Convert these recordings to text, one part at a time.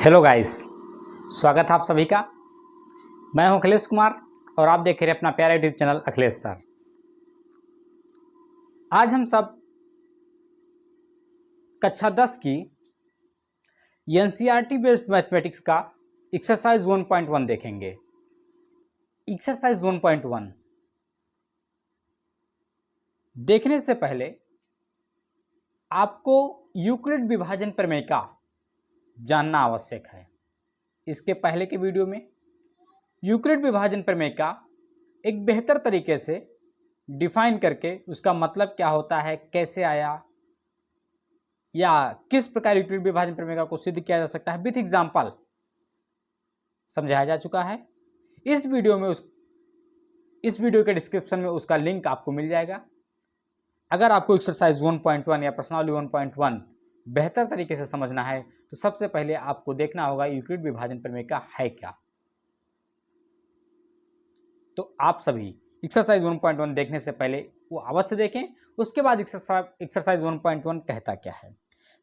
Hello guys, स्वागत है आप सभी का। मैं हूं अखिलेश कुमार और आप देख रहे हैं अपना प्यारा यूट्यूब चैनल अखिलेश सर। आज हम सब कक्षा 10 की एनसीईआरटी बेस्ड मैथमेटिक्स का एक्सरसाइज 1.1 देखेंगे। एक्सरसाइज 1.1 देखने से पहले आपको यूक्लिड विभाजन प्रमेय का जानना आवश्यक है। इसके पहले के वीडियो में यूक्लिड विभाजन प्रमेय का एक बेहतर तरीके से डिफाइन करके उसका मतलब क्या होता है, कैसे आया, या किस प्रकार यूक्लिड विभाजन प्रमेय को सिद्ध किया जा सकता है विथ एग्जांपल समझाया जा चुका है। इस वीडियो के डिस्क्रिप्शन में उसका लिंक आपको मिल जाएगा। अगर आपको एक्सरसाइज 1.1 या प्रश्नावली 1.1 बेहतर तरीके से समझना है तो सबसे पहले आपको देखना होगा यूक्लिड विभाजन प्रमेय का है क्या। तो आप सभी एक्सरसाइज 1.1 देखने से पहले वो अवश्य देखें, उसके बाद एक्सरसाइज 1.1 कहता क्या है।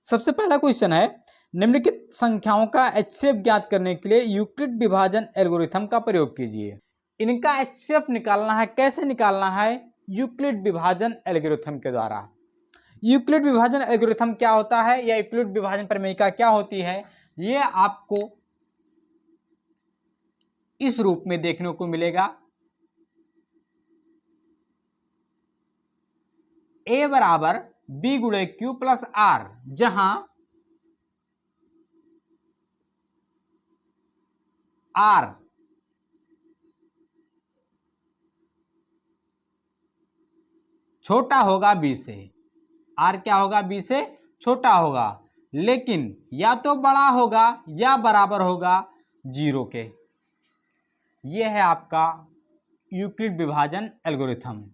सबसे पहला क्वेश्चन है, निम्नलिखित संख्याओं का HCF ज्ञात करने के लिए यूक्लिड विभाजन एल्गोरिथम का प्रयोग कीजिए। इनका HCF निकालना है, कैसे निकालना है? यूक्लिड विभाजन एल्गोरिथम के द्वारा। यूक्लिड विभाजन एल्गोरिथम क्या होता है या यूक्लिड विभाजन प्रमेयिका क्या होती है, ये आपको इस रूप में देखने को मिलेगा। A बराबर B गुणे Q प्लस R, जहां R छोटा होगा B से। R क्या होगा? B से छोटा होगा, लेकिन या तो बड़ा होगा या बराबर होगा 0 के। यह है आपका यूक्लिड विभाजन एल्गोरिथम।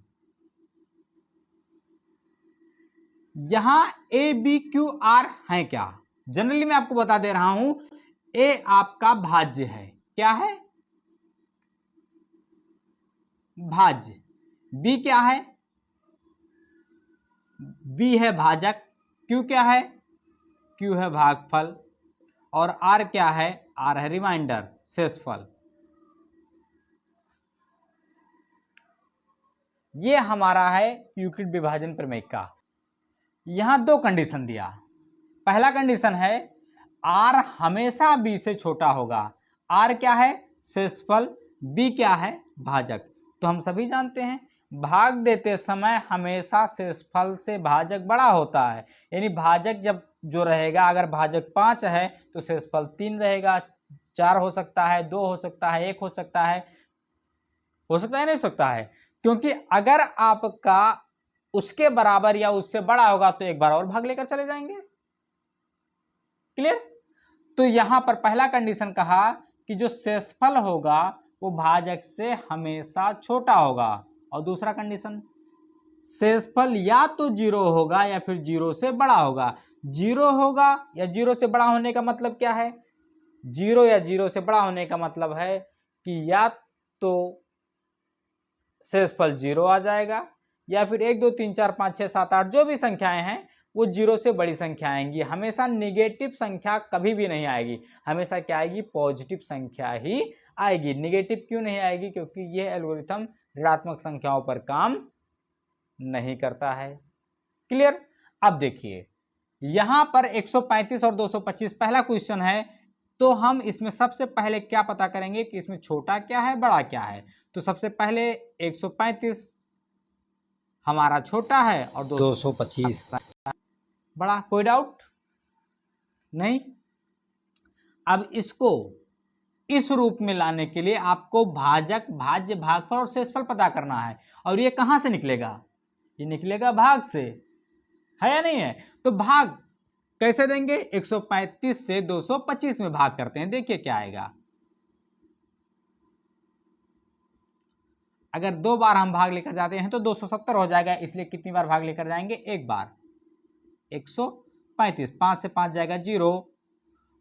यहां A B Q R है क्या? जनरली मैं आपको बता दे रहा हूं, A आपका भाज्य है। क्या है? भाज्य। B क्या है? B है भाजक। Q क्या है? Q है भागफल। और R क्या है? R है रिमाइंडर, शेषफल। ये हमारा है यूक्लिड विभाजन प्रमेय का। यहां दो कंडीशन दिया। पहला कंडीशन है R हमेशा B से छोटा होगा। R क्या है? शेषफल। B क्या है? भाजक। तो हम सभी जानते हैं भाग देते समय हमेशा शेषफल से भाजक बड़ा होता है। यानी भाजक जब जो रहेगा, अगर भाजक 5 है तो शेषफल 3 रहेगा। 4 हो सकता है, 2 हो सकता है, 1 हो सकता है, नहीं हो सकता है, क्योंकि अगर आपका उसके बराबर या उससे बड़ा होगा तो एक बार और भाग लेकर चले जाएंगे। क्लियर? तो यहां पर पहला कंडीशन कहा कि जो शेषफल होगा वो भाजक से हमेशा छोटा होगा। और दूसरा कंडीशन, शेषफल या तो 0 होगा या फिर 0 से बड़ा होगा। 0 होगा या 0 से बड़ा होने का मतलब क्या है? 0 या 0 से बड़ा होने का मतलब है कि या तो शेषफल 0 आ जाएगा या फिर 1 2 3 4 5 6 7 8 जो भी संख्याएं हैं वो 0 से बड़ी संख्या आएंगी। हमेशा निगेटिव संख्या कभी भी नहीं आएगी, हमेशा क्या आएगी? पॉजिटिव संख्या ही आएगी। निगेटिव क्यों नहीं आएगी? क्योंकि यह एल्गोरिथम ऋणात्मक संख्याओं पर काम नहीं करता है। क्लियर? अब देखिए यहां पर 135 और 225 पहला क्वेश्चन है, तो हम इसमें सबसे पहले क्या पता करेंगे कि इसमें छोटा क्या है, बड़ा क्या है। तो सबसे पहले 135 हमारा छोटा है और 225 बड़ा। कोई डाउट नहीं? अब इसको इस रूप में लाने के लिए आपको भाजक, भाज्य, भागफल और शेषफल पता करना है। और ये कहां से निकलेगा? ये निकलेगा भाग से, है या नहीं है? तो भाग कैसे देंगे? 135 से 225 में भाग करते हैं। देखिए क्या आएगा। अगर 2 बार हम भाग लेकर जाते हैं तो 270 हो जाएगा, इसलिए कितनी बार भाग लेकर जाएंगे? एक बार। 135, 5 से 5 जाएगा 0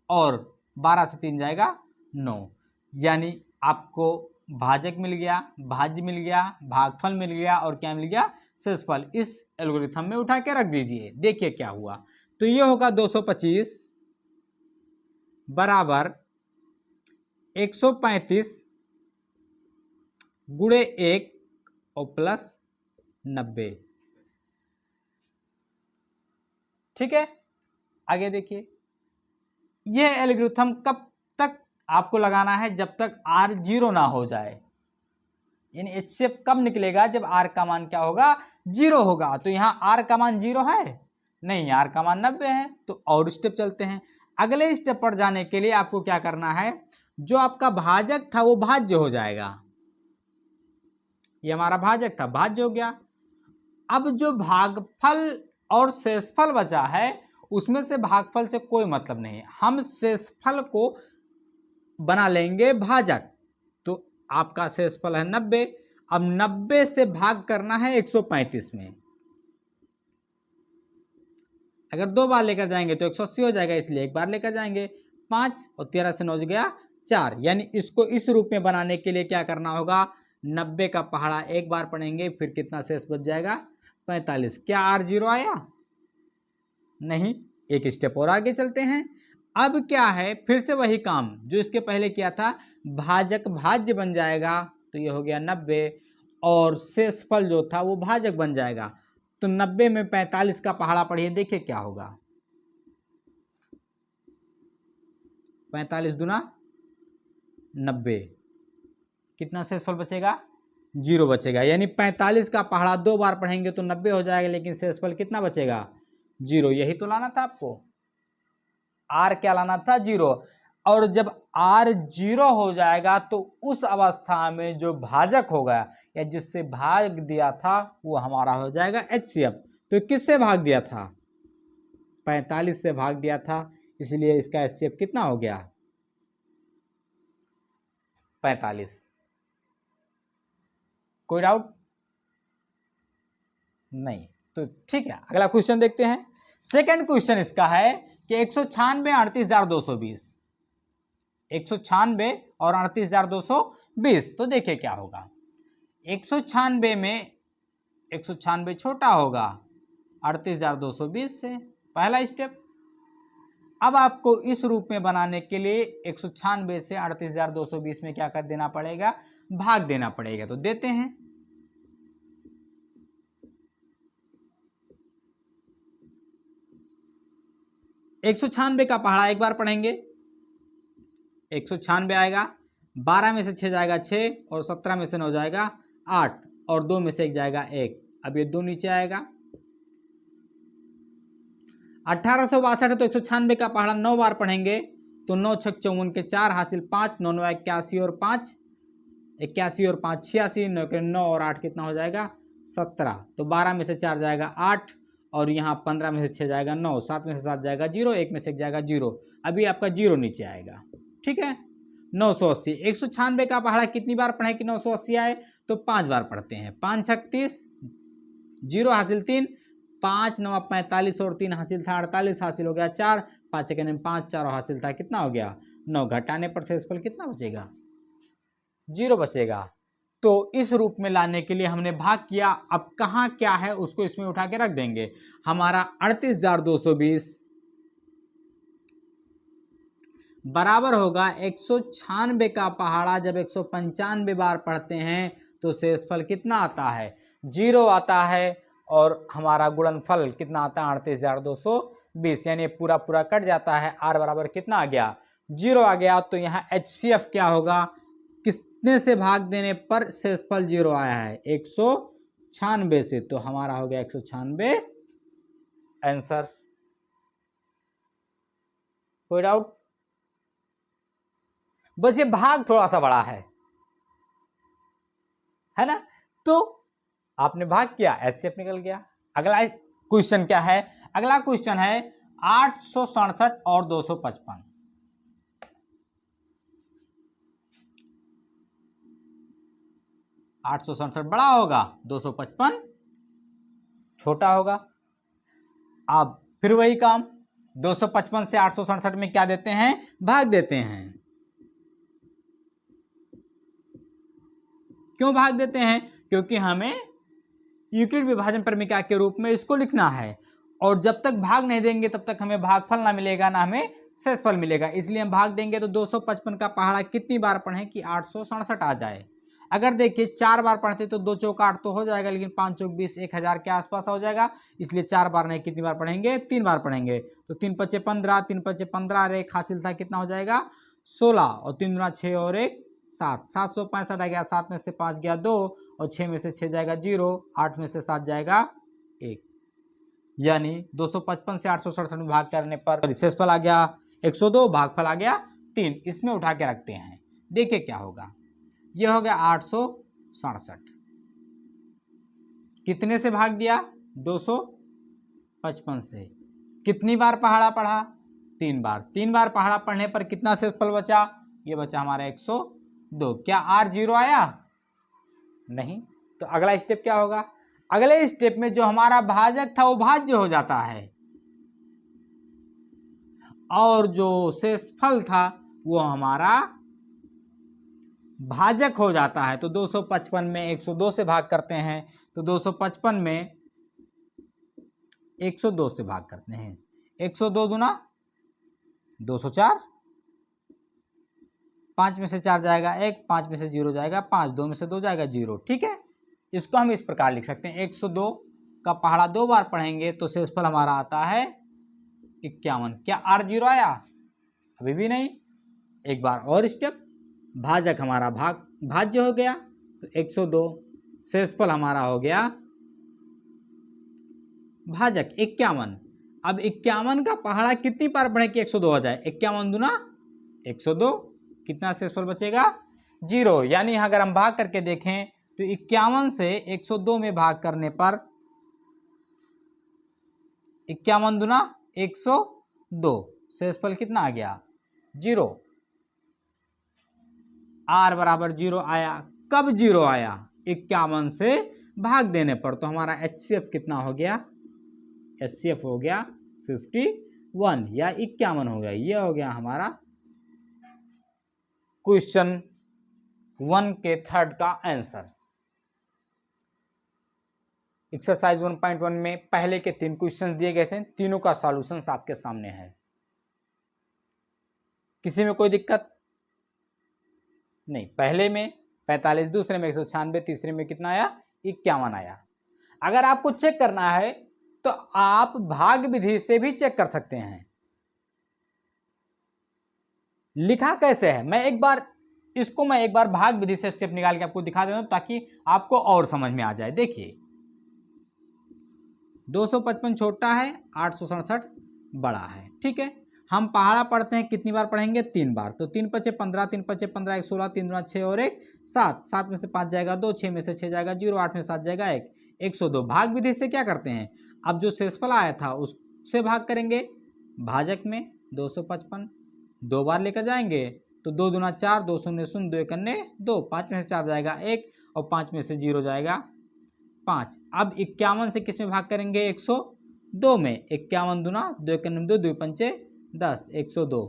और 12 से 3 जाएगा 9। यानी आपको भाजक मिल गया, भाज्य मिल गया, भागफल मिल गया और क्या मिल गया? शेषफल। इस एल्गोरिथम में उठा के रख दीजिए। देखिए क्या हुआ। तो ये होगा 225 बराबर 135 गुणे 1 और प्लस 90। ठीक है, आगे देखिए, यह एल्गोरिथम कब तक आपको लगाना है? जब तक r 0 ना हो जाए। यानी HCF कब निकलेगा? जब r का मान क्या होगा? 0 होगा। तो यहाँ r का मान 0 है? नहीं, r का मान 90 है। तो और स्टेप चलते हैं। अगले स्टेप पर जाने के लिए आपको क्या करना है? जो आपका भाजक था वो भाज्य हो जाएगा। ये हमारा भाजक था, भाज्य हो गया। अब जो भागफल और शेषफल बचा है उसमें से भागफल से कोई मतलब नहीं है, हम शेषफल को बना लेंगे भाजक। तो आपका शेषफल है 90। अब 90 से भाग करना है 135 में। अगर 2 बार लेकर जाएंगे तो 180 हो जाएगा, इसलिए एक बार लेकर जाएंगे। 5 और 13 से 9 हो गया 4। यानी इसको इस रूप में बनाने के लिए क्या करना होगा? 90 का पहाड़ा एक बार पढ़ेंगे, फिर कितना शेष बच जाएगा? 45। क्या r 0 आया? नहीं। एक स्टेप और आगे चलते हैं। अब क्या है? फिर से वही काम जो इसके पहले किया था, भाजक भाज्य बन जाएगा। तो ये हो गया 90 और शेषफल जो था वो भाजक बन जाएगा। तो 90 में 45 का पहाड़ा पढ़िए, देखिए क्या होगा। 45 दूना 90, कितना शेषफल बचेगा? 0 बचेगा। यानी 45 का पहाड़ा 2 बार पढ़ेंगे तो 90 हो जाएगा, लेकिन शेषफल कितना बचेगा? 0। यही तो लाना था आपको। r क्या लाना था? 0। और जब r 0 हो जाएगा तो उस अवस्था में जो भाजक होगा या जिससे भाग दिया था वो हमारा हो जाएगा HCF। तो किससे भाग दिया था? 45 से भाग दिया था, इसलिए इसका HCF कितना हो गया? 45। कोई डाउट? नहीं। तो ठीक है, अगला क्वेश्चन देखते हैं। सेकंड क्वेश्चन इसका है कि 196 38,220, 196 और 38,220। तो देखिए क्या होगा। 196 में 196 छोटा होगा 38,220 से, पहला स्टेप। अब आपको इस रूप में बनाने के लिए 196 से 38,220 में क्या कर देना पड़ेगा? भाग देना पड़ेगा। तो देते हैं। एक 196 का पहाड़ा एक बार पढ़ेंगे, 196 आएगा। 12 में से 6 जाएगा 6 और 17 में से 9 जाएगा 8 और 2 में से 1 जाएगा 1। अब ये 2 नीचे आएगा। 1862 है तो 196 का पहाड़ा 9 बार पढ़ेंगे तो 9 छक 54 के 4 हासिल 5, 9 9 81 और 5 81 और 5 86, 9 के 9 और 8 कितना हो जाएगा? 17। तो 12 में से 4 जाएगा 8 और यहाँ 15 में से 6 जाएगा 9, 7 में से 7 जाएगा 0, 1 में से 1 जाएगा 0। अभी आपका 0 नीचे आएगा। ठीक है। 980। 196 का पहाड़ा कितनी बार पढ़े कि 980 आए? तो 5 बार पढ़ते हैं। 5 छक 30, 0 हासिल 3, 5 9 45 और 3 हासिल था 48, हासिल हो गया 4, 5 के 5 4 हासिल था कितना हो गया? 9। घटाने पर शेषफल कितना बचेगा? 0 बचेगा। तो इस रूप में लाने के लिए हमने भाग किया। अब कहाँ क्या है उसको इसमें उठा के रख देंगे। हमारा 38,220 बराबर होगा 196 का पहाड़ा जब 195 बार पढ़ते हैं तो शेषफल कितना आता है? 0 आता है। और हमारा गुणनफल कितना आता है? 38,220। यानी पूरा पूरा कट जाता है। r बराबर कितना आ गया? 0 आ गया। तो यहाँ HCF क्या होगा? कितने से भाग देने पर शेषफल 0 आया है? 196 से। तो हमारा हो गया 196 आंसर। कोई डाउट? बस ये भाग थोड़ा सा बड़ा है ना? तो आपने भाग किया, HCF निकल गया। अगला क्वेश्चन क्या है? अगला क्वेश्चन है 867 और 255। 867 बड़ा होगा, 255 छोटा होगा। अब फिर वही काम, 255 से 867 में क्या देते हैं? भाग देते हैं। क्यों भाग देते हैं? क्योंकि हमें यूक्लिड विभाजन प्रमेय के रूप में इसको लिखना है। और जब तक भाग नहीं देंगे तब तक हमें भागफल ना मिलेगा, ना हमें शेषफल मिलेगा। इसलिए हम भाग देंगे तो 255 का पहाड़ा कितनी बार पढ़ें कि 867 आ जाए। अगर देखिए 4 बार पढ़ते तो 2 चौका 8 तो हो जाएगा, लेकिन 5 चौक 20 1000 के आसपास हो जाएगा। इसलिए 4 बार नहीं, कितनी बार पढ़ेंगे? 3 बार पढ़ेंगे। तो 3 पचे 15, 3 पचे 15, अरे एक हासिल था, कितना हो जाएगा? 16, और 3 दूना 6 और 1 7, 765 आ गया। 7 में से 5 गया 2, और 6 में से 6 जाएगा 0, 8 में से 7 जाएगा 1। यानी 255 से 867 में भाग करने पर शेषफल आ गया 102, भागफल आ गया 3। इसमें उठा के रखते हैं, देखिए क्या होगा। यह हो गया 867, कितने से भाग दिया? 255 से। कितनी बार पहाड़ा पढ़ा? 3 बार। 3 बार पहाड़ा पढ़ने पर कितना शेषफल बचा? ये बचा हमारा 102। क्या r 0 आया? नहीं। तो अगला स्टेप क्या होगा? अगले स्टेप में जो हमारा भाजक था वो भाज्य हो जाता है, और जो शेषफल था वो हमारा भाजक हो जाता है। तो 255 में 102 से भाग करते हैं, तो 255 में 102 से भाग करते हैं। 102 दूना 204, 5 में से 4 जाएगा 1, 5 में से 0 जाएगा 5, 2 में से 2 जाएगा 0। ठीक है, इसको हम इस प्रकार लिख सकते हैं। 102 का पहाड़ा 2 बार पढ़ेंगे तो शेषफल हमारा आता है 51। क्या r 0 आया? अभी भी नहीं। एक बार और स्टेप, भाजक हमारा भाज्य हो गया, तो 102, शेषफल हमारा हो गया भाजक 51। अब 51 का पहाड़ा कितनी बार पढ़े कि 102 हो जाए? 51 दूना 102, कितना शेषफल बचेगा? 0। यानी अगर हम भाग करके देखें तो 51 से 102 में भाग करने पर 51 दूना 102, शेषफल कितना आ गया? 0। r बराबर 0 आया। कब 0 आया? 51 से भाग देने पर। तो हमारा HCF कितना हो गया? HCF हो गया 51 या 51 हो गया। ये हो गया हमारा क्वेश्चन 1 के थर्ड का आंसर। एक्सरसाइज 1.1 में पहले के 3 क्वेश्चन दिए गए थे, तीनों का सॉल्यूशन आपके सामने है। किसी में कोई दिक्कत नहीं? पहले में 45, दूसरे में 196, तीसरे में कितना आया? 51 आया। अगर आपको चेक करना है तो आप भाग विधि से भी चेक कर सकते हैं। लिखा कैसे है मैं एक बार भाग विधि से स्टेप निकाल के आपको दिखा देता हूं, ताकि आपको और समझ में आ जाए। देखिए 255 छोटा है, 867 बड़ा है। ठीक है, हम पहाड़ा पढ़ते हैं, कितनी बार पढ़ेंगे? 3 बार। तो 3 पचे 15, 3 पचे 15, 1 16, 3 दूना 6 और 1 7, 7 में से 5 जाएगा 2, 6 में से 6 जाएगा 0, 8 में 7 जाएगा 1, 102। भाग विधि से क्या करते हैं? अब जो शेषफल आया था उससे भाग करेंगे। भाजक में 255 2 बार लेकर जाएंगे, तो 2 दूना 4, 2 शून्य 0, 2 एकन्ने 2, 5 में से 4 जाएगा 1, और 5 में से 0 जाएगा 5। अब 51 से किस में भाग करेंगे? 102 में। 51 दूना 2 एकन्ने 2, 2 पंचे 10, 102।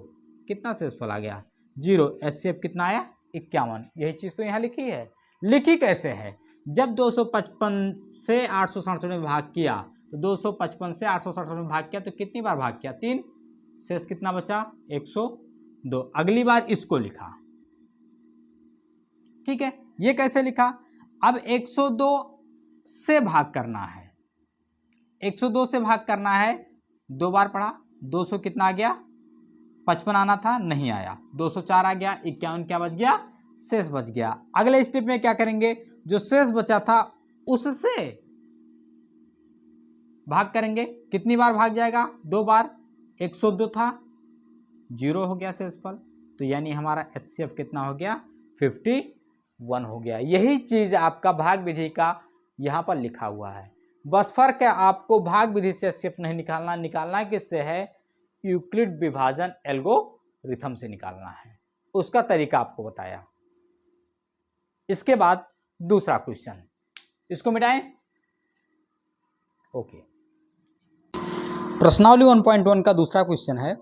कितना शेषफल आ गया? 0। HCF कितना आया? 51। यही चीज तो यहाँ लिखी है। लिखी कैसे है? जब 255 से 867 में भाग किया, तो 255 से 867 में भाग किया तो कितनी बार भाग किया? 3। शेष कितना बचा? 102। अगली बार इसको लिखा। ठीक है, ये कैसे लिखा? अब 102 से भाग करना है। 102 से भाग करना है, 2 बार पढ़ा। 200 कितना आ गया? 55 आना था, नहीं आया। 204 आ गया। 51 क्या बच गया? शेष बच गया। अगले स्टेप में क्या करेंगे? जो शेष बचा था उससे भाग करेंगे। कितनी बार भाग जाएगा? 2 बार। 102 था, 0 हो गया शेषफल। तो यानी हमारा HCF कितना हो गया? 51 हो गया। यही चीज आपका भाग विधि का यहां पर लिखा हुआ है। बस फर्क है, आपको भाग विधि से HCF नहीं निकालना किससे है? यूक्लिड विभाजन एल्गोरिथम से निकालना है। उसका तरीका आपको बताया। इसके बाद दूसरा क्वेश्चन, इसको मिटाएं। ओके, प्रश्नावली 1.1 का दूसरा क्वेश्चन है,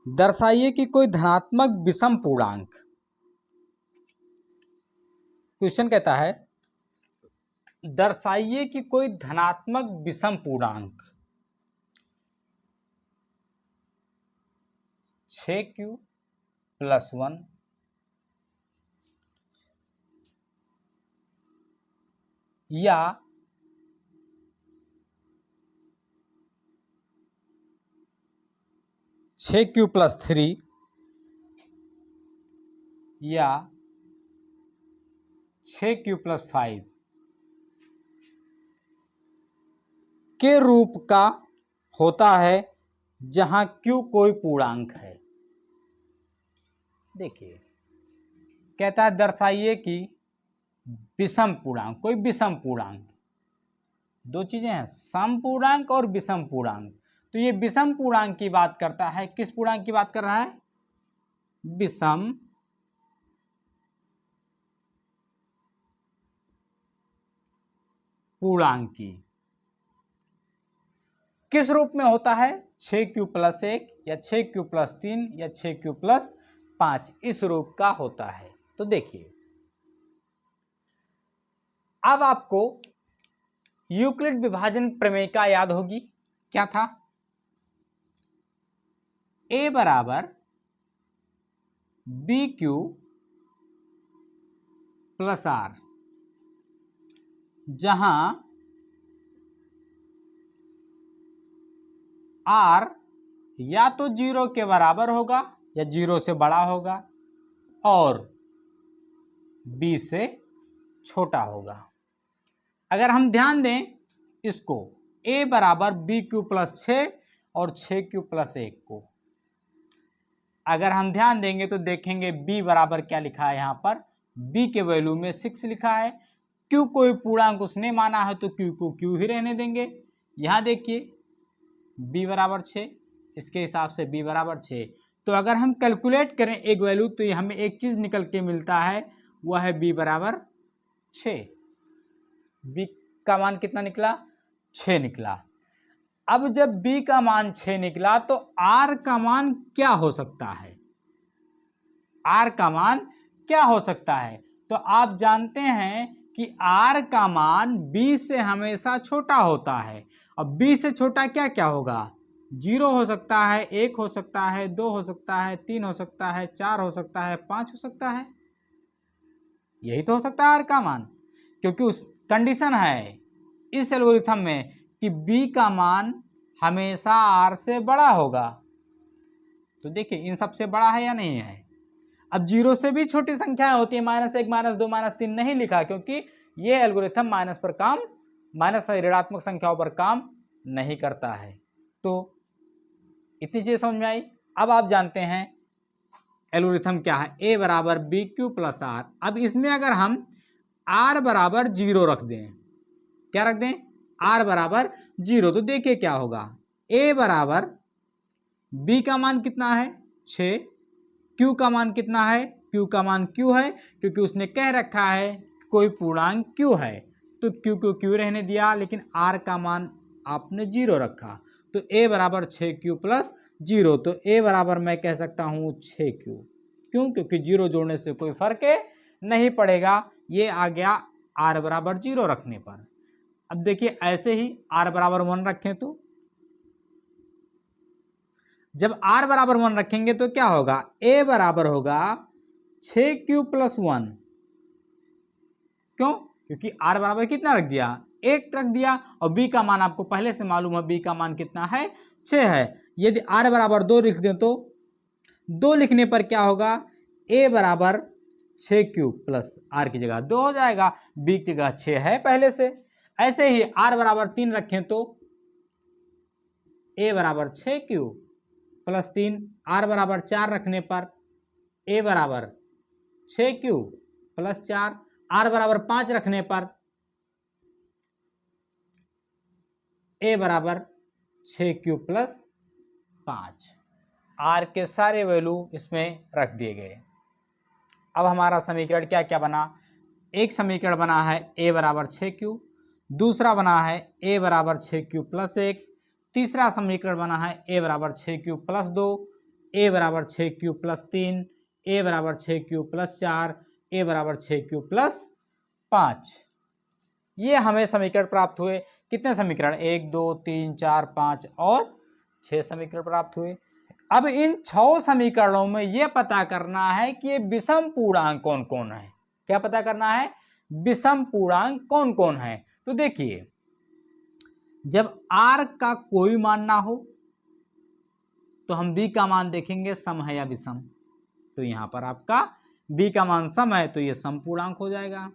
दर्शाइए कि कोई धनात्मक विषम पूर्णांक। क्वेश्चन कहता है दर्शाइए कि कोई धनात्मक विषम पूर्णांक 6q + 1 या 6q + 3 या 6q + 5 के रूप का होता है जहां q कोई पूर्णांक है। देखिए कहता है दर्शाइए कि विषम पूर्णांक, कोई विषम पूर्णांक, दो चीजें हैं, सम पूर्णांक और विषम पूर्णांक। तो ये विषम पूर्णांक की बात करता है, किस पूर्णांक की बात कर रहा है? विषम पूर्णांक की। किस रूप में होता है? 6q + 1 या 6q + 3 या 6q + 5, इस रूप का होता है। तो देखिए अब आपको यूक्लिड विभाजन प्रमेयिका याद होगी, क्या था? a = bq + r, जहां r या तो 0 के बराबर होगा या 0 से बड़ा होगा और b से छोटा होगा। अगर हम ध्यान दें इसको, a = bq + 6 और 6q + 1 को, अगर हम ध्यान देंगे तो देखेंगे b बराबर क्या लिखा है यहाँ पर, b के वैल्यू में 6 लिखा है। q कोई पूर्णांक उसने माना है तो q को q ही रहने देंगे। यहाँ देखिए b = 6, इसके हिसाब से b = 6। तो अगर हम कैलकुलेट करें एक वैल्यू तो हमें एक चीज निकल के मिलता है, वह है b = 6। b का मान कितना निकला? 6 निकला। अब जब b का मान 6 निकला तो r का मान क्या हो सकता है? r का मान क्या हो सकता है? तो आप जानते हैं कि r का मान b से हमेशा छोटा होता है। अब b से छोटा क्या क्या होगा? 0 हो सकता है, 1 हो सकता है, 2 हो सकता है, 3 हो सकता है, 4 हो सकता है, 5 हो सकता है। यही तो हो सकता है r का मान, क्योंकि उस कंडीशन है इस एल्गोरिथम में कि b का मान हमेशा r से बड़ा होगा। तो देखिए इन सबसे बड़ा है या नहीं है? अब 0 से भी छोटी संख्याएं होती है, -1, -2, -3 नहीं लिखा क्योंकि ये एल्गोरिथम माइनस पर काम, माइनस ऋणात्मक संख्याओं पर काम नहीं करता है। तो इतनी चीजें समझ में आई। अब आप जानते हैं एल्गोरिथम क्या है, a = bq + r। अब इसमें अगर हम r = 0 रख दें, क्या रख दें? r = 0, तो देखिए क्या होगा, a = b का मान कितना है? 6। q का मान कितना है? q का मान q है, क्योंकि उसने कह रखा है कोई पूर्णांक q है, तो q को q रहने दिया, लेकिन r का मान आपने 0 रखा। तो a = 6q + 0, तो a बराबर मैं कह सकता हूँ 6q। क्यों? क्योंकि 0 जोड़ने से कोई फर्क नहीं पड़ेगा, ये आ गया r = 0 रखने पर। अब देखिए ऐसे ही r = 1 रखें तो, जब r = 1 रखेंगे तो क्या होगा? a बराबर होगा 6q + 1। क्यों? क्योंकि r बराबर कितना रख दिया? 1 रख दिया, और b का मान आपको पहले से मालूम है, b का मान कितना है? 6 है। यदि r = 2 लिख दें तो 2 लिखने पर क्या होगा? a = 6q + r की जगह 2 हो जाएगा, b की जगह 6 है पहले से। ऐसे ही r = 3 रखें तो a = 6q + 3, r = 4 रखने पर a = 6q + 4, r = 5 रखने पर a = 6q + 5। r के सारे वैल्यू इसमें रख दिए गए। अब हमारा समीकरण क्या क्या बना? एक समीकरण बना है a = 6q, दूसरा बना है a = 6q + 1, तीसरा समीकरण बना है a = 6q + 2, a = 6q + 3, a = 6q + 4, a = 6q + 5। ये हमें समीकरण प्राप्त हुए। कितने समीकरण? 1, 2, 3, 4, 5 और 6 समीकरण प्राप्त हुए। अब इन 6 समीकरणों में यह पता करना है कि ये विषम पूर्णांक कौन कौन है। क्या पता करना है? विषम पूर्णांक कौन कौन है। तो देखिए, जब r का कोई मान ना हो तो हम b का मान देखेंगे सम है या विषम। तो यहां पर आपका b का मान सम है तो ये सम पूर्णांक हो जाएगा।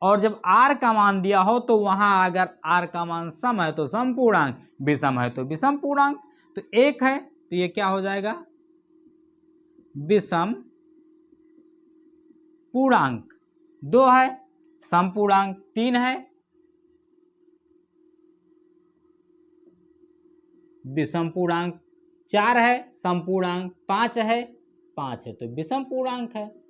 और जब r का मान दिया हो तो वहां अगर r का मान सम है तो सम पूर्णांक, विषम है तो विषम पूर्णांक। तो 1 है तो ये क्या हो जाएगा? विषम पूर्णांक। 2 है सम पूर्णांक। 3 है विषम पूर्णांक। 4 है सम पूर्णांक। 5 है तो विषम पूर्णांक है।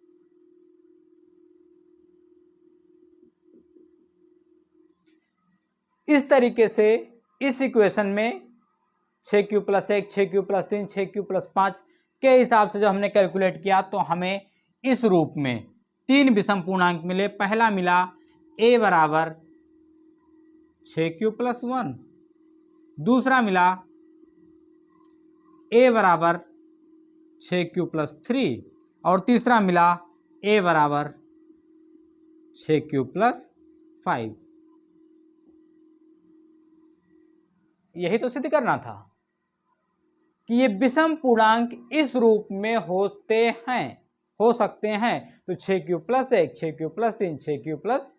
इस तरीके से इस इक्वेशन में 6q + 1, 6q + 3, 6q + 5 के हिसाब से जब हमने कैलकुलेट किया तो हमें इस रूप में 3 विषम पूर्णांक मिले। पहला मिला a बराबर 6q + 1, दूसरा मिला a बराबर 6q + 3 और तीसरा मिला a बराबर 6q + 5। यही तो सिद्ध करना था कि ये विषम पूर्णांक इस रूप में हो सकते हैं। तो 6q + 1, 6q + 3, 6q +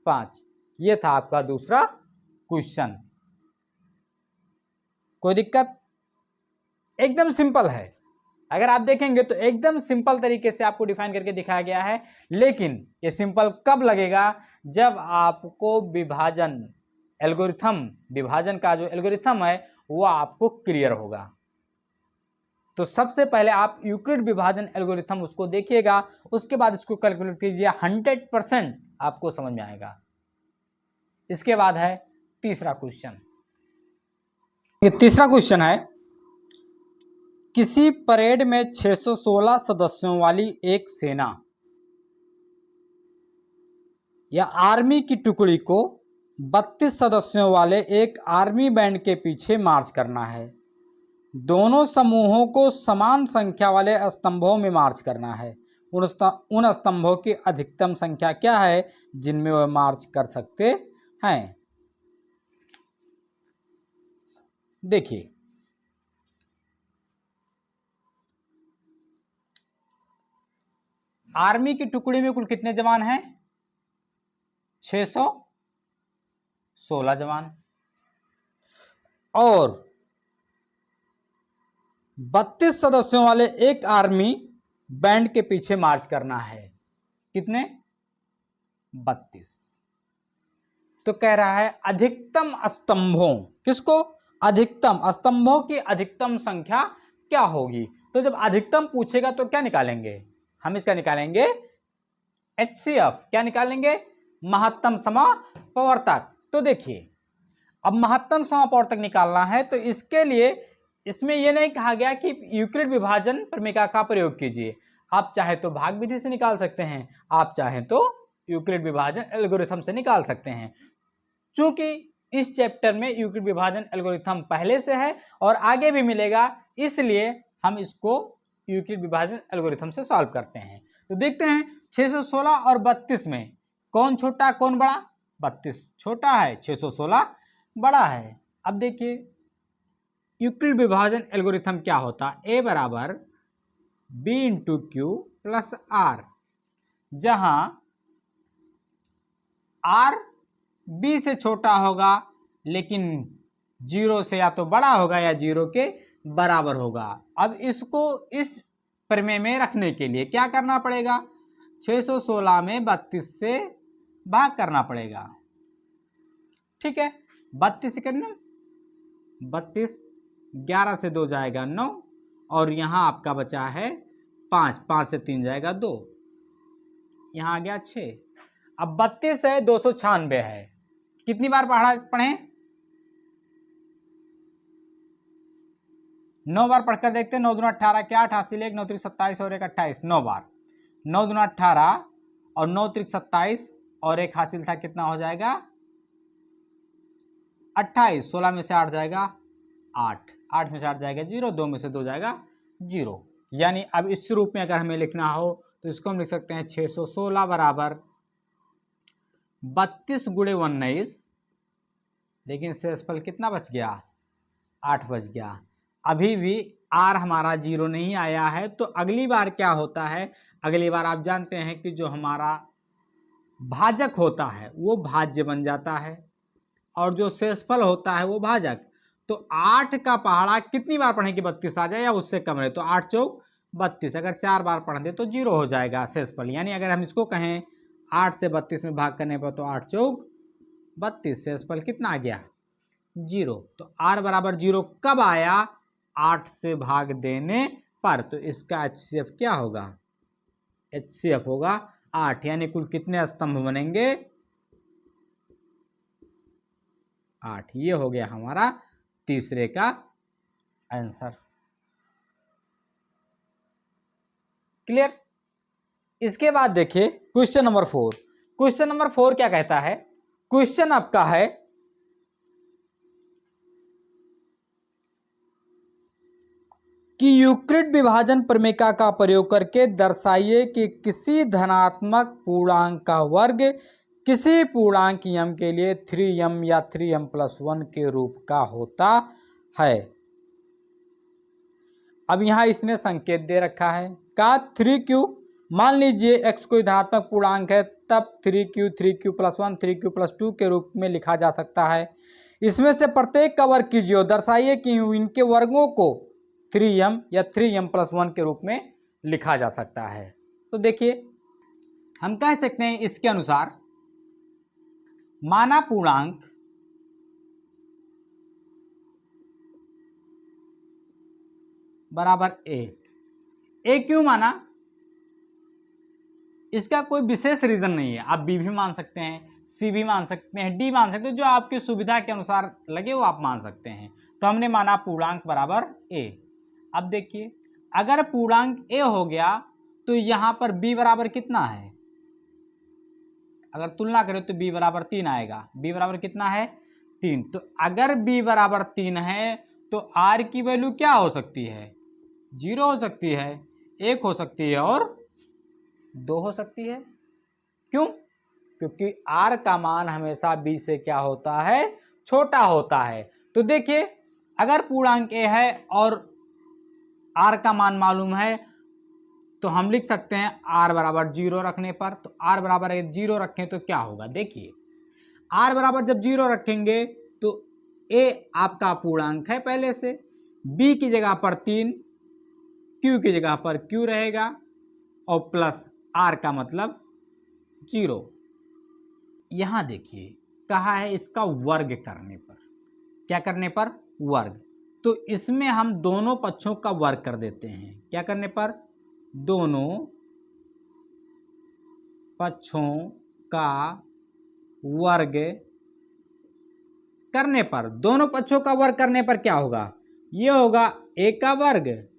5, ये था आपका दूसरा क्वेश्चन। कोई दिक्कत? एकदम सिंपल है। अगर आप देखेंगे तो एकदम सिंपल तरीके से आपको डिफाइन करके दिखाया गया है। लेकिन ये सिंपल कब लगेगा? जब आपको विभाजन का जो एल्गोरिथम है वो आपको क्लियर होगा। तो सबसे पहले आप यूक्लिड विभाजन एल्गोरिथम उसको देखिएगा, उसके बाद इसको कैलकुलेट कीजिए। 100% आपको समझ में आएगा। इसके बाद है तीसरा क्वेश्चन। ये तीसरा क्वेश्चन है, किसी परेड में 616 सदस्यों वाली एक सेना या आर्मी की टुकड़ी को 32 सदस्यों वाले एक आर्मी बैंड के पीछे मार्च करना है। दोनों समूहों को समान संख्या वाले स्तंभों में मार्च करना है। उन स्तंभों की अधिकतम संख्या क्या है जिनमें वह मार्च कर सकते हैं? देखिए, आर्मी की टुकड़ी में कुल कितने जवान हैं? 616 जवान। और 32 सदस्यों वाले एक आर्मी बैंड के पीछे मार्च करना है। कितने? 32। तो कह रहा है अधिकतम स्तंभों, किसको? अधिकतम स्तंभों की अधिकतम संख्या क्या होगी। तो जब अधिकतम पूछेगा तो क्या निकालेंगे? हम इसका निकालेंगे HCF। क्या निकालेंगे? महत्तम समापवर्तक। तो देखिए, अब महत्तम समापवर्तक निकालना है तो इसके लिए इसमें यह नहीं कहा गया कि यूक्लिड विभाजन प्रमेय का प्रयोग कीजिए। आप चाहे तो भाग विधि से निकाल सकते हैं, आप चाहें तो यूक्लिड विभाजन एल्गोरिथम से निकाल सकते हैं। चूंकि इस चैप्टर में यूक्लिड विभाजन एल्गोरिथम पहले से है और आगे भी मिलेगा, इसलिए हम इसको यूक्लिड विभाजन एल्गोरिथम से सॉल्व करते हैं। तो देखते हैं 616 और 32 में कौन छोटा कौन बड़ा? 32 छोटा है, 616 बड़ा है। अब देखिए यूक्लिड विभाजन एल्गोरिथम क्या होता? A बराबर B × Q + R, जहां R B से छोटा होगा लेकिन 0 से या तो बड़ा होगा या 0 के बराबर होगा। अब इसको इस प्रमेय में रखने के लिए क्या करना पड़ेगा? 616 में 32 से भाग करना पड़ेगा। ठीक है, 32 से करना 32, 11 से 2 जाएगा 9 और यहां आपका बचा है 5, 5 से 3 जाएगा 2, यहां आ गया 6। अब 32 है 296 है। कितनी बार पढ़े? 9 बार पढ़कर देखते हैं। 9 दूना 18 क्या? 88 ले 1, 9 त्रिक 27 और 1 28, 9 बार। 9 दूना 18 और 9 त्रिक 27 और 1 हासिल था, कितना हो जाएगा? 28, 16 में से 8 जाएगा 8, 8 में से 8 जाएगा 0, 2 में से 2 जाएगा 0। यानी अब इस रूप में अगर हमें लिखना हो तो इसको हम लिख सकते हैं 616 बराबर 32 गुणे 19, लेकिन शेषफल कितना बच गया, 8 बच गया। अभी भी आर हमारा 0 नहीं आया है, तो अगली बार क्या होता है, अगली बार आप जानते हैं कि जो हमारा भाजक होता है वो भाज्य बन जाता है और जो शेषफल होता है वो भाजक। तो 8 का पहाड़ा कितनी बार पढ़ें कि 32 आ जाए या उससे कम रहे, तो 8 चौक 32, अगर 4 बार पढ़ दे तो 0 हो जाएगा शेषफल। यानी अगर हम इसको कहें 8 से 32 में भाग करने पर तो 8 चौक 32, शेषफल कितना आ गया 0। तो r बराबर 0 कब आया, 8 से भाग देने पर। तो इसका HCF क्या होगा, HCF होगा 8। यानी कुल कितने स्तंभ बनेंगे, 8। ये हो गया हमारा तीसरे का आंसर। क्लियर। इसके बाद देखिए क्वेश्चन नंबर 4। क्वेश्चन नंबर 4 क्या कहता है, क्वेश्चन आपका है कि यूक्लिड विभाजन प्रमेय का प्रयोग करके दर्शाइए कि किसी धनात्मक पूर्णांक का वर्ग किसी पूर्णांक m के लिए 3m या 3m+1 के रूप का होता है। अब यहां इसने संकेत दे रखा है का 3q, मान लीजिए x कोई धनात्मक पूर्णांक है, तब 3q 3q+1 3q+2 के रूप में लिखा जा सकता है। इसमें से प्रत्येक का वर्ग कीजिए और दर्शाइए कि इनके वर्गों को 3m या 3m+1 के रूप में लिखा जा सकता है। तो देखिए हम कह सकते हैं इसके अनुसार माना पूर्णांक बराबर a क्यों माना, इसका कोई विशेष रीजन नहीं है। आप b भी मान सकते हैं, c भी मान सकते हैं, d मान सकते हैं, जो आपकी सुविधा के अनुसार लगे वो आप मान सकते हैं। तो हमने माना पूर्णांक बराबर a। अब देखिए अगर पूर्णांक a हो गया तो यहां पर b बराबर कितना है, अगर तुलना करें तो b बराबर 3 आएगा। b बराबर कितना है 3। तो अगर b बराबर 3 है तो r की वैल्यू क्या हो सकती है, 0 हो सकती है, 1 हो सकती है और 2 हो सकती है। क्यों, क्योंकि r का मान हमेशा b से क्या होता है, छोटा होता है। तो देखिए अगर पूर्णांक a है और r का मान मालूम है तो हम लिख सकते हैं r बराबर 0 रखने पर। तो r बराबर 0 रखें तो क्या होगा, देखिए r बराबर जब 0 रखेंगे तो a आपका पूर्णांक है पहले से, b की जगह पर 3, q की जगह पर q रहेगा और प्लस r का मतलब 0। यहां देखिए कहा है इसका वर्ग करने पर, क्या करने पर, वर्ग। तो इसमें हम दोनों पक्षों का वर्ग कर देते हैं, क्या करने पर, दोनों पक्षों का वर्ग करने पर। दोनों पक्षों का वर्ग करने पर क्या होगा, ये होगा a का वर्ग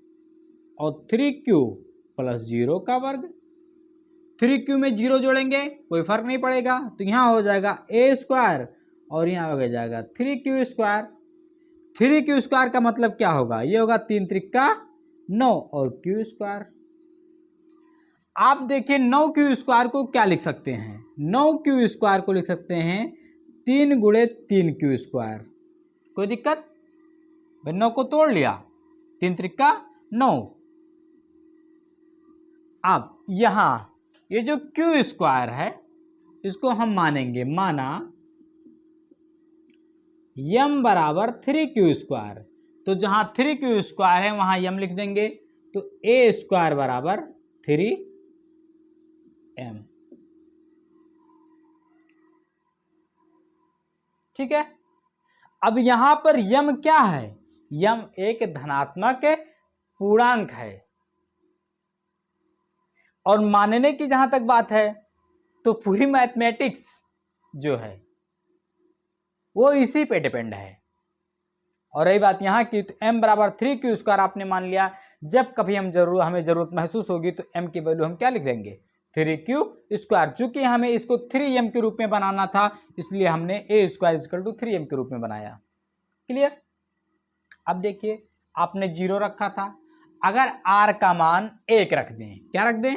और 3q + 0 का वर्ग। 3q में 0 जोड़ेंगे कोई फर्क नहीं पड़ेगा, तो यहां हो जाएगा a² और यहां हो जाएगा 3q²। 3q² का मतलब क्या होगा, ये होगा 3 त्रिका 9 और q²। आप देखिए 9q² को क्या लिख सकते हैं, 9q² को लिख सकते हैं 3 गुणे 3q²। कोई दिक्कत, 9 को तोड़ लिया, 3 त्रिका 9। अब यहां ये जो q² है इसको हम मानेंगे, माना m बराबर 3q²। तो जहां 3q² है वहां m लिख देंगे, तो a² बराबर 3m। ठीक है। अब यहां पर m क्या है, m एक धनात्मक पूर्णांक है और मानने की जहां तक बात है तो पूरी मैथमेटिक्स जो है वो इसी पे डिपेंड है। और रही बात यहाँ की तो m बराबर 3q² आपने मान लिया, जब कभी हमें जरूरत महसूस होगी तो m की वैल्यू हम क्या लिख लेंगे, 3q²। चूंकि हमें इसको 3m के रूप में बनाना था, इसलिए हमने a² 3m के रूप में बनाया। क्लियर। अब देखिए, आपने 0 रखा था, अगर r का मान 1 रख दें, क्या रख दें,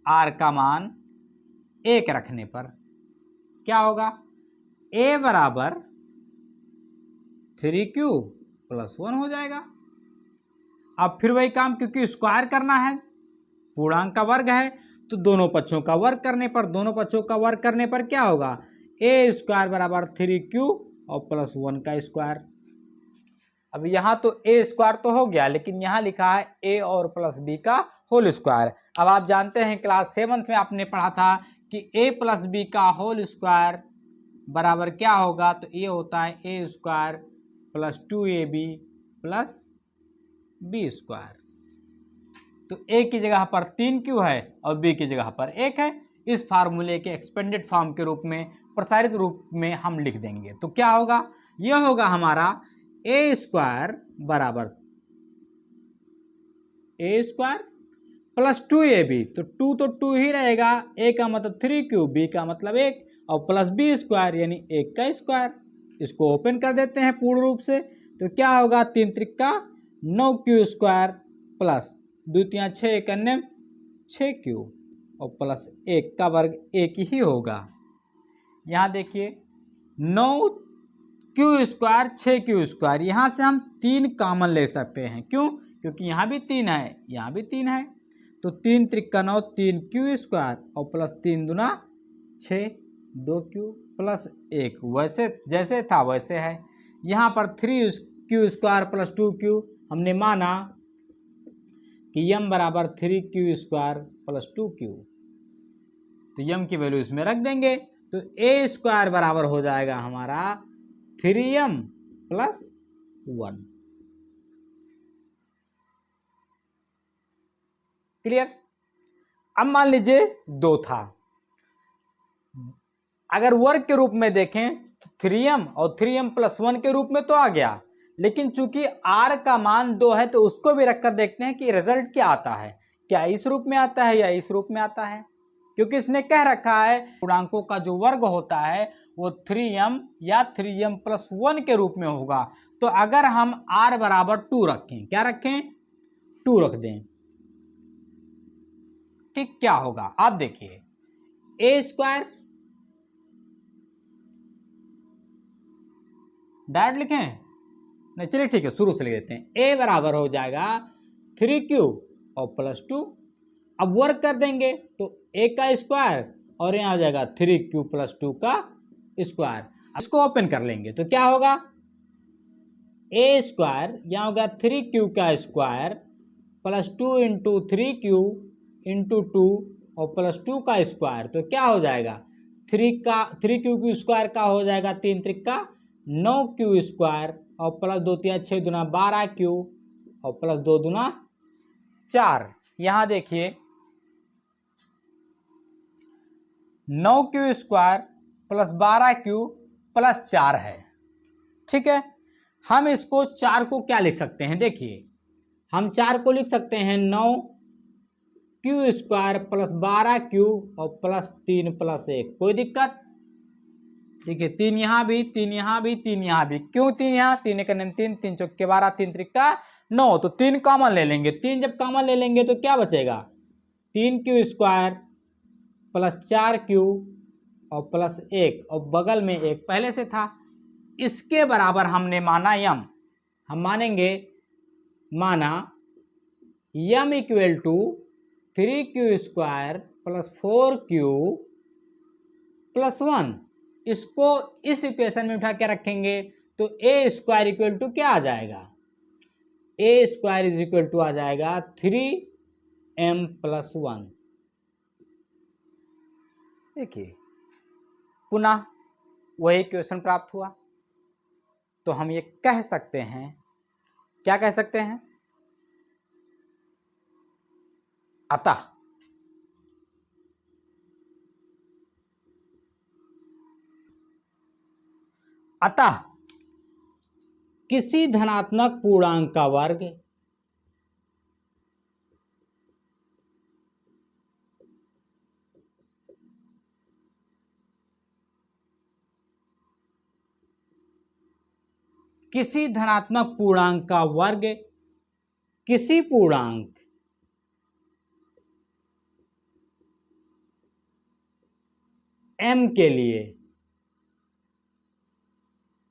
r का मान 1 रखने पर क्या होगा, a बराबर 3q+1 हो जाएगा। अब फिर वही काम, क्योंकि स्क्वायर करना है, पूर्णांक का वर्ग है, तो दोनों पक्षों का वर्ग करने पर क्या होगा, a² बराबर 3q और +1 का स्क्वायर। अब यहाँ तो a² तो हो गया, लेकिन यहाँ लिखा है a और +b का होल स्क्वायर। अब आप जानते हैं क्लास 7th में आपने पढ़ा था कि a+b का होल स्क्वायर बराबर क्या होगा, तो ये होता है a² + 2ab + b²। तो a की जगह पर 3q है और b की जगह पर 1 है। इस फार्मूले के एक्सपेंडेड फॉर्म के रूप में, प्रसारित रूप में हम लिख देंगे। तो क्या होगा, यह होगा हमारा a² बराबर a² + 2ab, तो 2 तो 2 ही रहेगा, a का मतलब 3q, b का मतलब 1 और प्लस b² यानी 1 का स्क्वायर। इसको ओपन कर देते हैं पूर्ण रूप से, तो क्या होगा, 3 त्रिका 9q² प्लस 2 3 6 1 6q और प्लस 1 का वर्ग 1 ही होगा। यहाँ देखिए 9q² 6q², यहाँ से हम 3 कॉमन ले सकते हैं। क्यों, क्योंकि यहाँ भी 3 है, यहाँ भी 3 है, तो 3 त्रिका 9 3q² और प्लस 3 दूना 6 2q प्लस 1, वैसे जैसे था वैसे है। यहाँ पर 3q² प्लस 2q हमने माना कि m बराबर 3q² प्लस 2q, तो m की वैल्यू इसमें रख देंगे, तो a² बराबर हो जाएगा हमारा 3m + 1। क्लियर। अब मान लीजिए 2 था, अगर वर्ग के रूप में देखें तो 3m और 3m + 1 के रूप में तो आ गया, लेकिन चूंकि r का मान 2 है तो उसको भी रखकर देखते हैं कि रिजल्ट क्या आता है, क्या इस रूप में आता है या इस रूप में आता है। क्योंकि इसने कह रखा है पूर्णांकों का जो वर्ग होता है वो 3m या 3m + 1 के रूप में होगा। तो अगर हम r बराबर 2 रखें, क्या रखें, 2 रख दें, ठीक, क्या होगा, आप देखिए a² डायरेक्ट लिखें, नहीं चलिए ठीक है, शुरू से लिख देते हैं। a बराबर हो जाएगा 3q और प्लस 2, अब वर्क कर देंगे तो a का स्क्वायर और यहाँ आ जाएगा 3q + 2 का स्क्वायर। इसको ओपन कर लेंगे तो क्या होगा, a² यहाँ होगा 3q का स्क्वायर प्लस 2 × 3q × 2 और प्लस 2 का स्क्वायर, तो क्या हो जाएगा, 3q² का हो जाएगा 3 त्रिका 9q² और प्लस 2 3 6 दूना 12q और प्लस 2 दूना 4। यहाँ देखिए 9q² प्लस 12q प्लस 4 है, ठीक है। हम इसको 4 को क्या लिख सकते हैं, देखिए हम 4 को लिख सकते हैं 9q² प्लस 12q और प्लस 3 प्लस 1, कोई दिक्कत, देखिए 3 यहाँ भी 3 यहाँ भी 3 यहाँ भी, क्यों 3 यहाँ, 3 × 3 3 चौके 12 3 त्रिका 9, तो 3 कॉमन ले लेंगे, 3 जब कॉमन ले लेंगे तो क्या बचेगा, 3q² प्लस 4q और प्लस 1 और बगल में 1 पहले से था, इसके बराबर हमने माना m, हम मानेंगे माना m = 3q² plus 4q plus 1। इसको इस इक्वेशन में उठा के रखेंगे तो a² = क्या आ जाएगा, a² आ जाएगा 3m + 1। देखिए पुनः वही इक्वेशन प्राप्त हुआ, तो हम ये कह सकते हैं, क्या कह सकते हैं, अतः किसी धनात्मक पूर्णांक का वर्ग किसी धनात्मक पूर्णांक का वर्ग किसी पूर्णांक m के लिए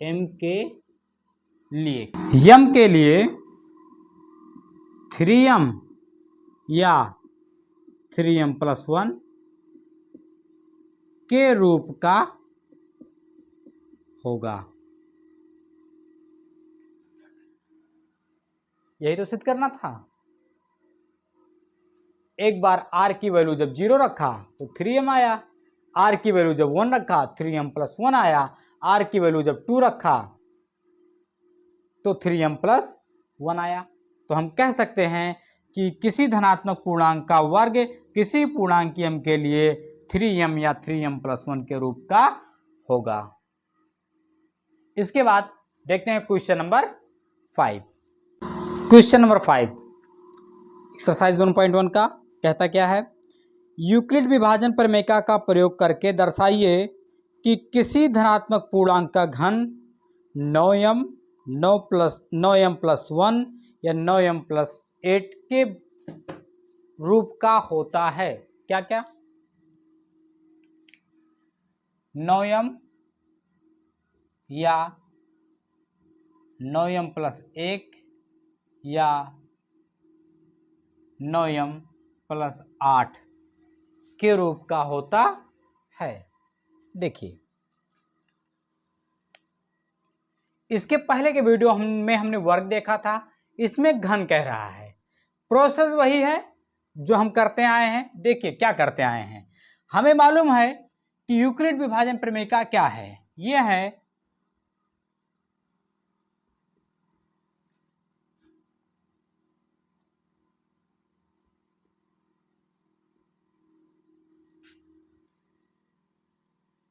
m के लिए 3m या 3m + 1 के रूप का होगा। यही तो सिद्ध करना था। एक बार r की वैल्यू जब 0 रखा तो 3m आया, r की वैल्यू जब 1 रखा 3m + 1 आया, r की वैल्यू जब 2 रखा तो 3m + 1 आया। तो हम कह सकते हैं कि किसी धनात्मक पूर्णांक का वर्ग किसी पूर्णांक m के लिए 3m या 3m + 1 के रूप का होगा। इसके बाद देखते हैं question number 5। Question number 5 exercise 1.1 का कहता क्या है, यूक्लिड विभाजन प्रमेय का प्रयोग करके दर्शाइए कि किसी धनात्मक पूर्णांक का घन 9m 9m + 1 या 9m + 8 के रूप का होता है। क्या क्या? 9m या 9m + 1 या 9m + 8 के रूप का होता है। देखिए, इसके पहले के वीडियो में हमने वर्ग देखा था, इसमें घन कह रहा है। प्रोसेस वही है जो हम करते आए हैं। देखिए क्या करते आए हैं, हमें मालूम है कि यूक्लिड विभाजन प्रमेय का क्या है, यह है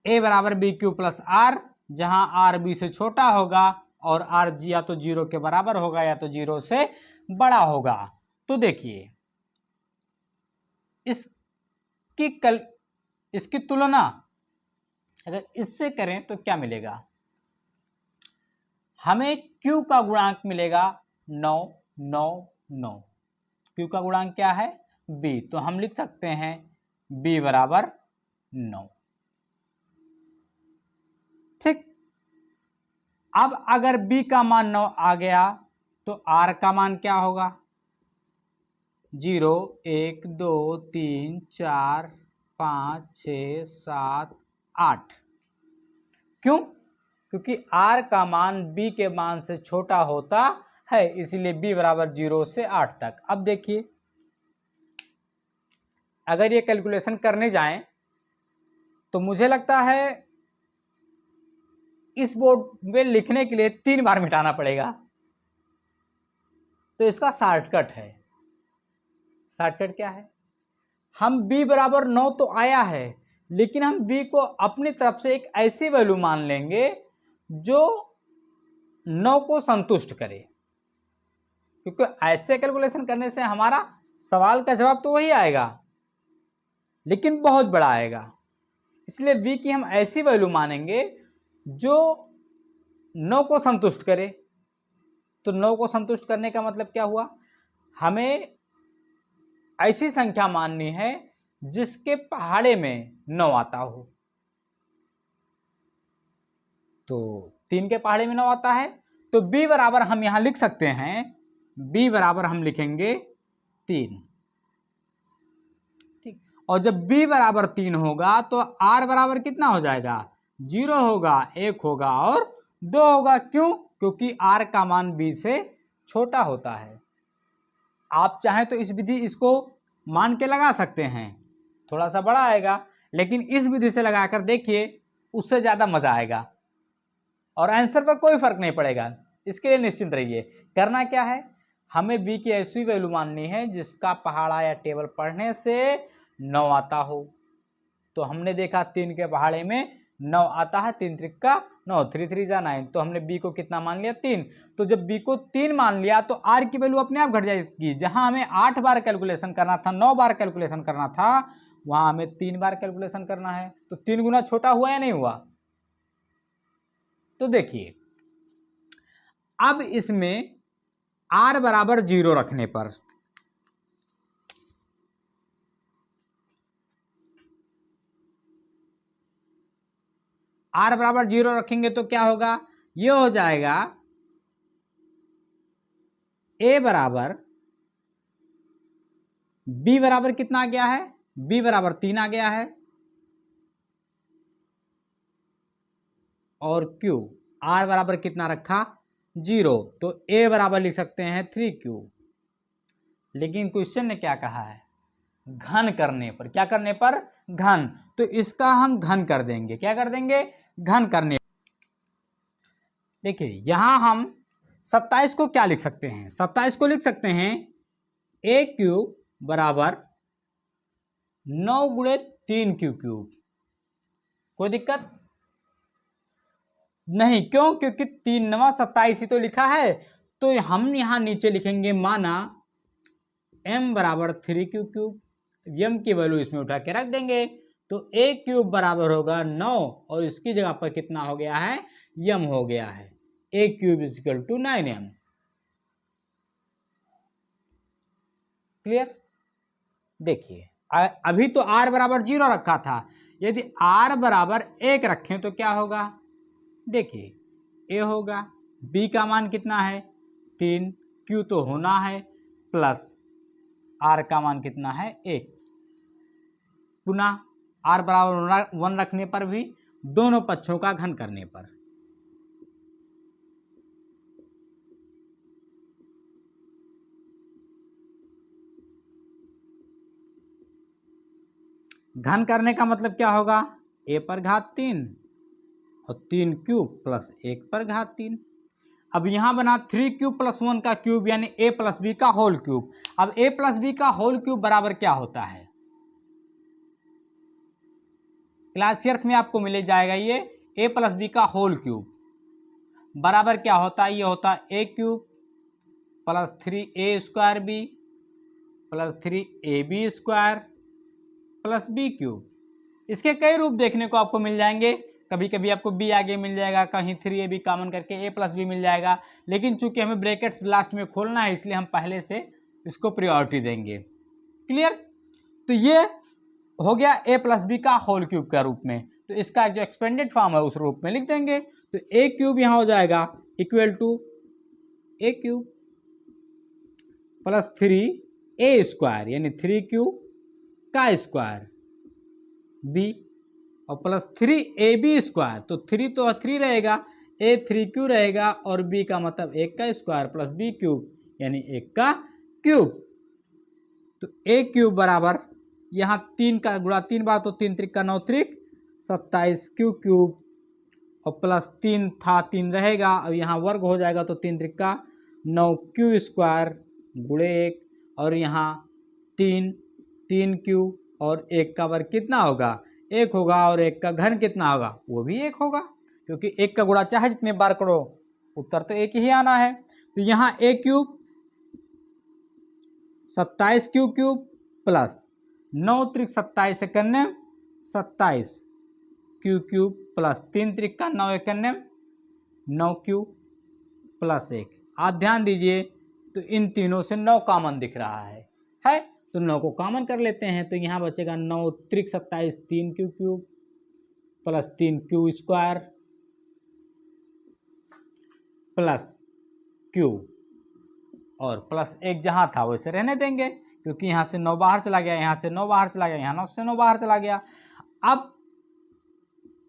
a = bq + r, जहां r b से छोटा होगा और r या तो 0 के बराबर होगा या तो 0 से बड़ा होगा। तो देखिए, इसकी तुलना अगर इससे करें तो क्या मिलेगा, हमें q का गुणांक मिलेगा 9 9 9। q का गुणांक क्या है? b। तो हम लिख सकते हैं b = 9। ठीक, अब अगर b का मान 9 आ गया तो r का मान क्या होगा? 0 1 2 3 4 5 6 7 8। क्यों? क्योंकि r का मान b के मान से छोटा होता है, इसलिए b = 0 से 8 तक। अब देखिए, अगर ये कैलकुलेशन करने जाएं तो मुझे लगता है इस बोर्ड में लिखने के लिए 3 बार मिटाना पड़ेगा। तो इसका शॉर्टकट है। शॉर्टकट क्या है, हम b = 9 तो आया है, लेकिन हम b को अपनी तरफ से एक ऐसी वैल्यू मान लेंगे जो 9 को संतुष्ट करे, क्योंकि ऐसे कैलकुलेशन करने से हमारा सवाल का जवाब तो वही आएगा लेकिन बहुत बड़ा आएगा। इसलिए b की हम ऐसी वैल्यू मानेंगे जो 9 को संतुष्ट करे। तो 9 को संतुष्ट करने का मतलब क्या हुआ, हमें ऐसी संख्या माननी है जिसके पहाड़े में 9 आता हो। तो 3 के पहाड़े में 9 आता है, तो b बराबर हम यहां लिख सकते हैं, b बराबर हम लिखेंगे 3। ठीक, और जब b = 3 होगा तो r बराबर कितना हो जाएगा? 0 होगा, 1 होगा और 2 होगा। क्यों? क्योंकि r का मान b से छोटा होता है। आप चाहें तो इस विधि इसको मान के लगा सकते हैं, थोड़ा सा बड़ा आएगा, लेकिन इस विधि से लगाकर देखिए, उससे ज़्यादा मज़ा आएगा और आंसर पर कोई फर्क नहीं पड़ेगा। इसके लिए निश्चिंत रहिए। करना क्या है, हमें b की ऐसी वैल्यू माननी है जिसका पहाड़ा या टेबल पढ़ने से 9 आता हो। तो हमने देखा 3 के पहाड़े में 9 आता है, 3 3 का 9, 3 3 जा 9। तो हमने b को कितना मान लिया? 3। तो जब b को 3 मान लिया तो r की वैल्यू अपने आप घट जाएगी। जहां हमें 8 बार कैलकुलेशन करना था, 9 बार कैलकुलेशन करना था, वहां हमें 3 बार कैलकुलेशन करना है। तो 3 गुना छोटा हुआ या नहीं हुआ? तो देखिए, अब इसमें r बराबर 0 रखने पर r बराबर 0 रखेंगे तो क्या होगा, ये हो जाएगा a बराबर b बराबर कितना आ गया है, b बराबर 3 आ गया है, और q r बराबर कितना रखा 0, तो a बराबर लिख सकते हैं 3q। लेकिन क्वेश्चन ने क्या कहा है, घन करने पर, क्या करने पर, घन, तो इसका हम घन कर देंगे, क्या कर देंगे, घन करने। देखिए यहां हम 27 को क्या लिख सकते हैं, 27 को लिख सकते हैं a क्यूब बराबर 9 गुणे 3q क्यूब। कोई दिक्कत नहीं, क्यों, क्योंकि 3 9 27 ही तो लिखा है। तो हम यहां नीचे लिखेंगे माना m बराबर 3q क्यूब, m की वैल्यू इसमें उठा के रख देंगे, तो a क्यूब बराबर होगा 9 और इसकी जगह पर कितना हो गया है, m हो गया है, a cube is equal to 9m। Clear. देखिए अभी तो r बराबर 0 रखा था, यदि r बराबर 1 रखें तो क्या होगा, देखिए a होगा, b का मान कितना है 3, q तो होना है, प्लस r का मान कितना है 1। पुनः r बराबर 1 रखने पर भी, दोनों पक्षों का घन करने पर, घन करने का मतलब क्या होगा, a पर घात 3 और 3 क्यूब प्लस 1 पर घात 3। अब यहां बना 3 क्यूब प्लस 1 का क्यूब यानी a प्लस बी का होल क्यूब। अब a प्लस बी का होल क्यूब बराबर क्या होता है, क्लासियर्थ में आपको मिल जाएगा, ये a प्लस बी का होल क्यूब बराबर क्या होता है, ये होता है a cube plus 3a square b plus 3ab square plus b cube. इसके कई रूप देखने को आपको मिल जाएंगे, कभी कभी आपको b आगे मिल जाएगा, कहीं 3ab कॉमन करके a प्लस बी मिल जाएगा, लेकिन चूंकि हमें ब्रैकेट्स लास्ट में खोलना है इसलिए हम पहले से इसको प्रायोरिटी देंगे। क्लियर। तो ये हो गया a प्लस बी का होल क्यूब का रूप में, तो इसका जो एक्सपेंडेड फॉर्म है उस रूप में लिख देंगे, तो a क्यूब यहां हो जाएगा equal to a cube plus 3a square यानी 3q का स्क्वायर b और प्लस 3ab स्क्वायर, तो 3 तो 3 रहेगा, a 3q रहेगा और b का मतलब 1 का स्क्वायर प्लस b क्यूब यानी 1 का क्यूब। तो a क्यूब बराबर यहाँ 3 का गुणा 3 बार, तो 3 त्रिक का 9 त्रिक 27 q क्यूब और प्लस 3 था 3 रहेगा और यहाँ वर्ग हो जाएगा, तो 3 त्रिक का 9q स्क्वायर गुणे 1 और यहाँ 3q और 1 का वर्ग कितना होगा 1 होगा, और 1 का घन कितना होगा वो भी 1 होगा, क्योंकि 1 का गुणा चाहे जितने बार करो उत्तर तो 1 ही आना है। तो यहाँ a cube 27q cube plus 9 त्रिक 27 एकन्ने 27 q क्यूब प्लस 3 त्रिक का 9 एकन्ने 9q प्लस 1। आप ध्यान दीजिए, तो इन तीनों से 9 कॉमन दिख रहा है तो 9 को कॉमन कर लेते हैं, तो यहाँ बचेगा 9 त्रिक 27 3q cube plus 3q square plus q और प्लस 1 जहाँ था वैसे रहने देंगे, क्योंकि यहाँ से 9 बाहर चला गया, यहाँ से 9 बाहर चला गया, यहाँ 9 से 9 बाहर चला गया। अब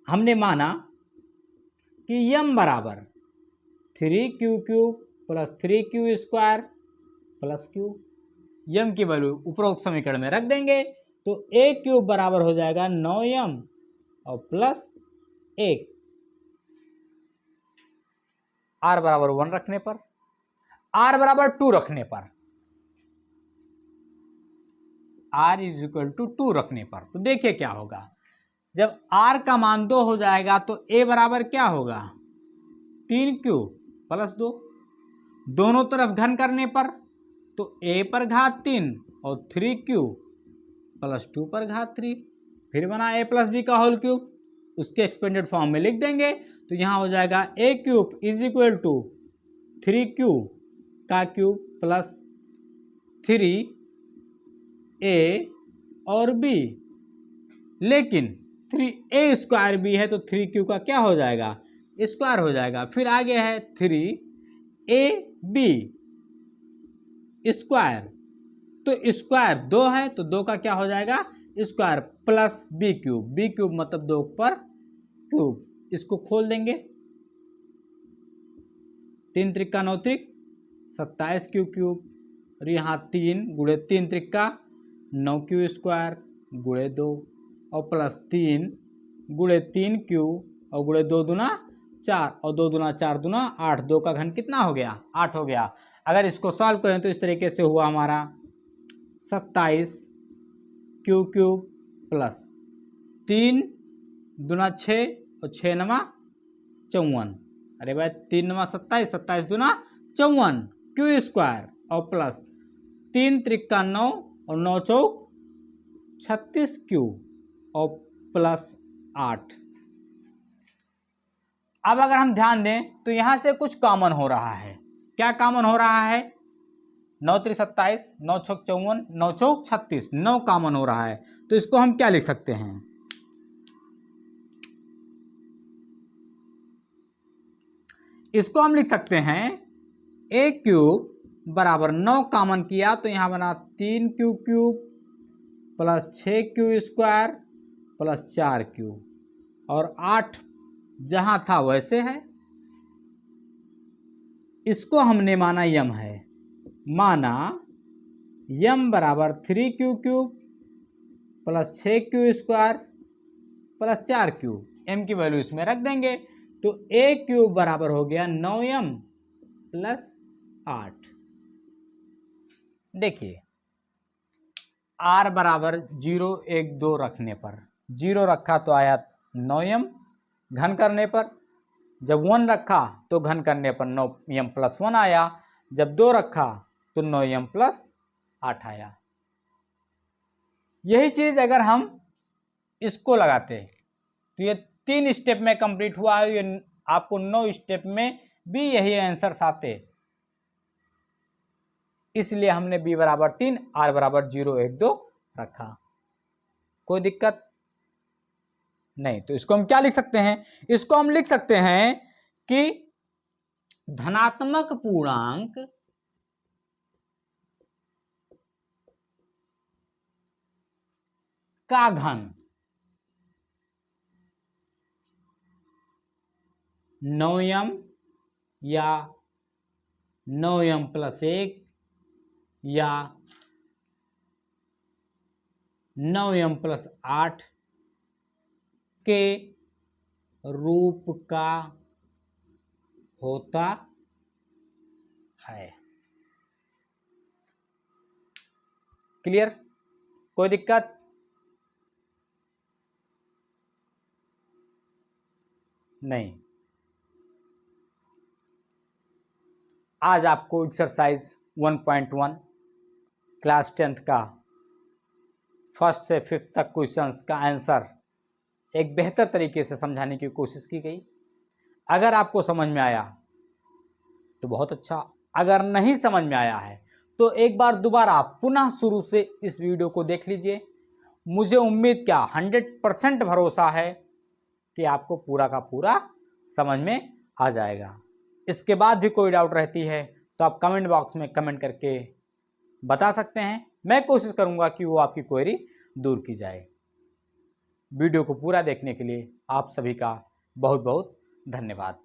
हमने माना कि m बराबर 3q cube plus 3q square plus q, m की वैल्यू उपरोक्त समीकरण में रख देंगे, तो a क्यूब बराबर हो जाएगा 9m और प्लस 1, r बराबर 1 रखने पर, r बराबर 2 रखने पर, r इज इक्वल टू 2 रखने पर, तो देखिए क्या होगा, जब r का मान 2 हो जाएगा तो a बराबर क्या होगा 3q प्लस 2, दोनों तरफ घन करने पर तो a पर घात 3 और 3q प्लस 2 पर घात 3, फिर बना a प्लस बी का होल क्यूब, उसके एक्सपेंडेड फॉर्म में लिख देंगे, तो यहाँ हो जाएगा a cube is equal to 3q का क्यूब प्लस 3a और b, लेकिन 3a स्क्वायर भी है तो 3q का क्या हो जाएगा, स्क्वायर हो जाएगा। फिर आगे है 3ab स्क्वायर, तो स्क्वायर 2 है तो 2 का क्या हो जाएगा स्क्वायर, प्लस b क्यूब मतलब 2 पर क्यूब, इसको खोल देंगे, 3 त्रिका 9 त्रिक 27 क्यूब, और यहाँ 3 गुणे 3 त्रिका 9 क्यू स्क्वायर गुणे 2 और प्लस 3 गुणे 3 क्यू और गुणे 2 दूना 4 और 2 दूना 4 दूना 8, 2 का घन कितना हो गया 8 हो गया। अगर इसको सॉल्व करें तो इस तरीके से हुआ हमारा 27 क्यूब प्लस 3 दूना 6 और 6 नमा 54, अरे भाई 3 नमा 27, 27 दूना 54 क्यू स्क्वायर और प्लस 3 त्रिका 9 और 9 चौक 36 क्यू और प्लस 8। अब अगर हम ध्यान दें तो यहां से कुछ कॉमन हो रहा है। क्या कॉमन हो रहा है, 9 त्रिक 27, 9 छक 54, 9 चौक 36, 9 कॉमन हो रहा है। तो इसको हम क्या लिख सकते हैं, इसको हम लिख सकते हैं a क्यूब बराबर 9 कॉमन किया तो यहां बना 3 cube plus 6 q square plus 4 Q और 8 जहां था वैसे है। इसको हमने माना यम है, माना यम बराबर 3 cube plus 6 q square plus 4 q, m की वैल्यू इसमें रख देंगे तो a क्यूब बराबर हो गया 9m प्लस 8। देखिए r बराबर 0 1 2 रखने पर 0 रखा तो आया 9m, घन करने पर जब 1 रखा तो घन करने पर 9m प्लस 1 आया, जब 2 रखा तो 9m प्लस 8 आया। यही चीज अगर हम इसको लगाते तो ये 3 स्टेप में कंप्लीट हुआ है, ये आपको 9 स्टेप में भी यही आंसर आते, इसलिए हमने b बराबर 3 r बराबर 0 1 2 रखा। कोई दिक्कत नहीं। तो इसको हम क्या लिख सकते हैं, इसको हम लिख सकते हैं कि धनात्मक पूर्णांक का घन 9m या 9m प्लस 1 या 9m प्लस 8 के रूप का होता है। क्लियर, कोई दिक्कत नहीं। आज आपको एक्सरसाइज 1.1 क्लास 10th का फर्स्ट से 5th तक क्वेश्चंस का आंसर एक बेहतर तरीके से समझाने की कोशिश की गई। अगर आपको समझ में आया तो बहुत अच्छा, अगर नहीं समझ में आया है तो एक बार दोबारा पुनः शुरू से इस वीडियो को देख लीजिए। मुझे उम्मीद क्या 100% भरोसा है कि आपको पूरा का पूरा समझ में आ जाएगा। इसके बाद भी कोई डाउट रहती है तो आप कमेंट बॉक्स में कमेंट करके बता सकते हैं, मैं कोशिश करूंगा कि वो आपकी क्वेरी दूर की जाए। वीडियो को पूरा देखने के लिए आप सभी का बहुत बहुत धन्यवाद।